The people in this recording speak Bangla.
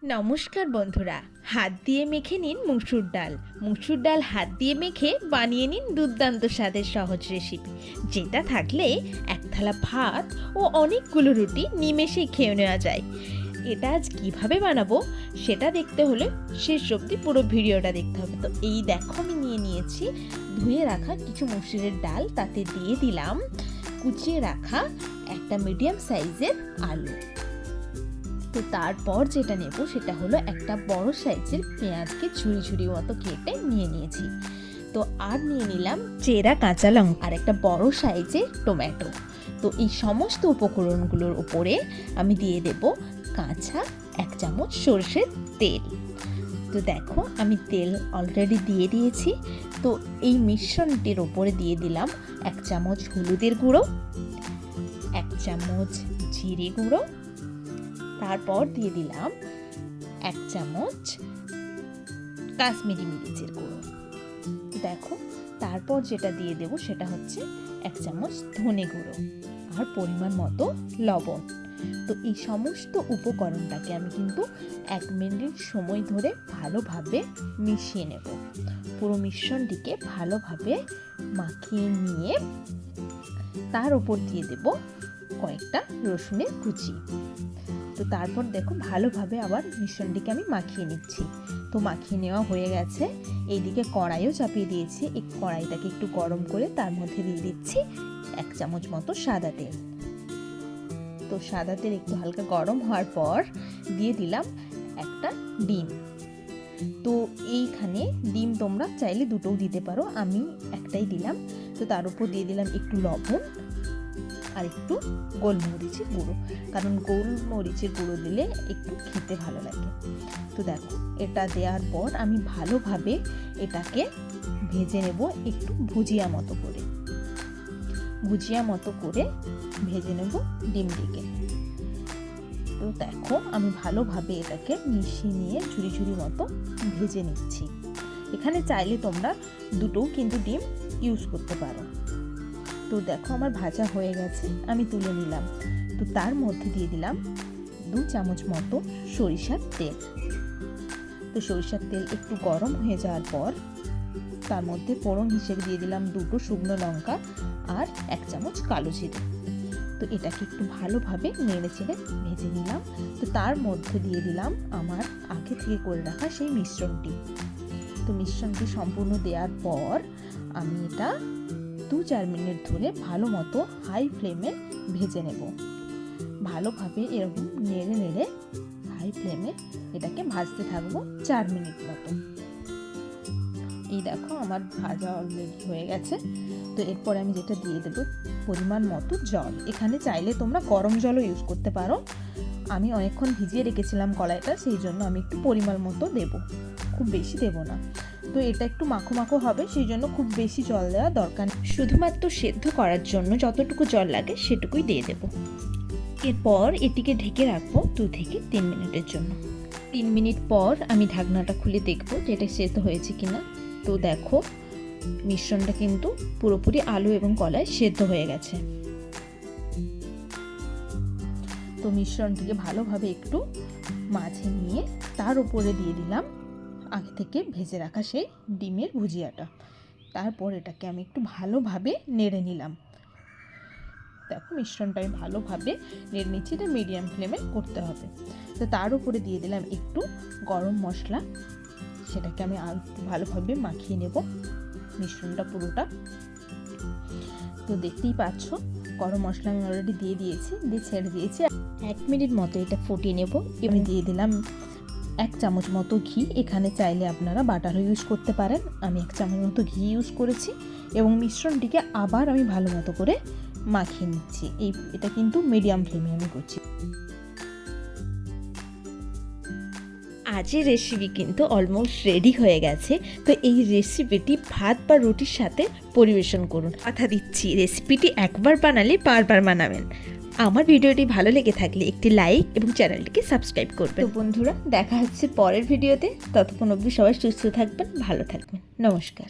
নমস্কার বন্ধুরা, হাত দিয়ে মেখে নিন মুসুর ডাল। মুসুর ডাল হাত দিয়ে মেখে বানিয়ে নিন দুর্দান্ত স্বাদের সহজ রেসিপি, যেটা থাকলে এক থালা ভাত ও অনেকগুলো রুটি নিমেষেই খেয়ে নেওয়া যায়। এটা আজ কিভাবে বানাবো সেটা দেখতে হলে শেষ অবধি পুরো ভিডিওটা দেখতে হবে। তো এই দেখো, আমি নিয়েছি ধুয়ে রাখা কিছু মসুরের ডাল, তাতে দিয়ে দিলাম কুচিয়ে রাখা একটা মিডিয়াম সাইজের আলু। তো তারপর যেটা নেব সেটা হলো একটা বড় সাইজের পেঁয়াজকে ঝুড়ি ঝুড়ি মতো কেটে নিয়েছি। তো আর নিয়ে নিলাম চেরা কাঁচা লঙ্কা আর একটা বড় সাইজের টমেটো। তো এই সমস্ত উপকরণগুলোর উপরে আমি দিয়ে দেব কাঁচা 1 চামচ সরষের তেল। তো দেখো, আমি তেল অলরেডি দিয়ে দিয়েছি। তো এই মিশ্রণটির ওপরে দিয়ে দিলাম 1 চামচ হলুদের গুঁড়ো, 1 চামচ জিরে গুঁড়ো, তারপর দিয়ে দিলাম 1 চামচ কাশ্মীরি মরিচের গুঁড়ো। দেখো, তারপর যেটা দিয়ে দেব সেটা হচ্ছে 1 চামচ ধনে গুঁড়ো আর পরিমাণ মতো লবণ। তো এই সমস্ত উপকরণটাকে আমি কিন্তু 1 মিনিট সময় ধরে ভালোভাবে মিশিয়ে নেব। পুরো মিশ্রণটিকে ভালোভাবে মাখিয়ে নিয়ে তার উপর দিয়ে দেব কয়েকটা রসুনের কুচি। তো তারপর দেখো, ভালোভাবে আবার মিশ্রণটিকে আমি মাখিয়ে নিচ্ছি। তো মাখিয়ে নেওয়া হয়ে গেছে। এইদিকে কড়াইও চাপিয়ে দিয়েছি। এই কড়াইটাকে একটু গরম করে তার মধ্যে দিয়ে দিচ্ছি 1 চামচ মতো সাদা তেল। তো সাদা তেল একটু হালকা গরম হওয়ার পর দিয়ে দিলাম একটা ডিম। তো এইখানে ডিম তোমরা চাইলে দুটোও দিতে পারো, আমি একটাই দিলাম। তো তার উপর দিয়ে দিলাম একটু লবণ আর একটু গোলমরিচের গুঁড়ো, কারণ গোলমরিচের গুঁড়ো দিলে একটু খেতে ভালো লাগে। তো দেখো, এটা দেওয়ার পর আমি ভালোভাবে এটাকে ভেজে নেব, একটু ভুজিয়া মতো করে ভেজে নেব ডিমটিকে। তো দেখো, আমি ভালোভাবে এটাকে মিশিয়ে নিয়ে ঝুড়ি ঝুড়ি মতো ভেজে নিচ্ছি। এখানে চাইলে তোমরা দুটোও কিন্তু ডিম ইউজ করতে পারো। তো দেখো, আমার ভাজা হয়ে গেছে, আমি তুলে নিলাম। তো তার মধ্যে দিয়ে দিলাম 2 চামচ মতো সরিষার তেল। তো সরিষার তেল একটু গরম হয়ে যাওয়ার পর তার মধ্যে ফোড়ন হিসেবে দিয়ে দিলাম 2টো শুকনো লঙ্কা আর 1 চামচ কালো জিরে। তো এটাকে একটু ভালোভাবে নেড়ে চেড়ে ভেজে নিলাম। তো তার মধ্যে দিয়ে দিলাম আমার আগে থেকে করে রাখা সেই মিশ্রণটি। তো মিশ্রণটি সম্পূর্ণ দেওয়ার পর আমি এটা 2-4 মিনিট ধরে ভালো মতো হাই ফ্লেমে ভেজে নেব। ভালোভাবে এরকম নেড়ে নেড়ে হাই ফ্লেমে এটাকে ভাজতে থাকবো 4 মিনিট মতো। এই দেখো, আমার ভাজা অলরেডি হয়ে গেছে। তো এরপর আমি যেটা দিয়ে দেবো পরিমাণ মতো জল। এখানে চাইলে তোমরা গরম জলও ইউজ করতে পারো। আমি অনেকক্ষণ ভিজিয়ে রেখেছিলাম কড়াইটা, সেই জন্য আমি একটু পরিমাণ মতো দেব, খুব বেশি দেব না। তো এটা একটু মাখো মাখো হবে, সেই জন্য খুব বেশি জল দেওয়া দরকার নেই। শুধুমাত্র সেদ্ধ করার জন্য যতটুকু জল লাগে সেটুকুই দিয়ে দেব। এরপর এটিকে ঢেকে রাখবো 2 থেকে 3 মিনিটের জন্য। 3 মিনিট পর আমি ঢাকনাটা খুলে দেখবো যে এটা সেদ্ধ হয়েছে কিনা। তো দেখো, মিশ্রণটা কিন্তু পুরোপুরি আলু এবং কলায় সেদ্ধ হয়ে গেছে। তো মিশ্রণটিকে ভালোভাবে একটু মাঝে নিয়ে তার উপরে দিয়ে দিলাম আগে থেকে ভেজে রাখা সেই ডিমের ভুজিয়াটা। তারপর এটাকে আমি একটু ভালোভাবে নেড়ে নিলাম। দেখো, মিশ্রণটা আমি ভালোভাবে নেড়ে নিচ্ছি, এটা মিডিয়াম ফ্লেমে করতে হবে। তো তার উপরে দিয়ে দিলাম একটু গরম মশলা। সেটাকে আমি আর একটু ভালোভাবে মাখিয়ে নেব মিশ্রণটা পুরোটা। তো দেখতেই পাচ্ছ, গরম মশলা আমি অলরেডি দিয়ে ছেড়ে দিয়েছি। 1 মিনিট মতো এটা ফুটিয়ে নেব। আমি দিয়ে দিলাম 1 চামচ মতো ঘি। এখানে চাইলে আপনারা বাটারও ইউজ করতে পারেন, আমি 1 চামচ মতো ঘি ইউজ করেছি। এবং মিশ্রণটিকে আবার আমি ভালো মতো করে মাখিয়ে নিচ্ছি। এটা কিন্তু মিডিয়াম ফ্লেমে আমি করছি। আজের রেসিপি কিন্তু অলমোস্ট রেডি হয়ে গেছে। তো এই রেসিপিটি ভাত বা রুটির সাথে পরিবেশন করুন। কথা দিচ্ছি, রেসিপিটি একবার বানালে বারবার বানাবেন। আমার ভিডিওটি ভালো লেগে থাকলে একটি লাইক এবং চ্যানেলটিকে সাবস্ক্রাইব করবেন। তো বন্ধুরা, দেখা হচ্ছে পরের ভিডিওতে। ততক্ষণ অবধি সবাই সুস্থ থাকবেন, ভালো থাকবেন। নমস্কার।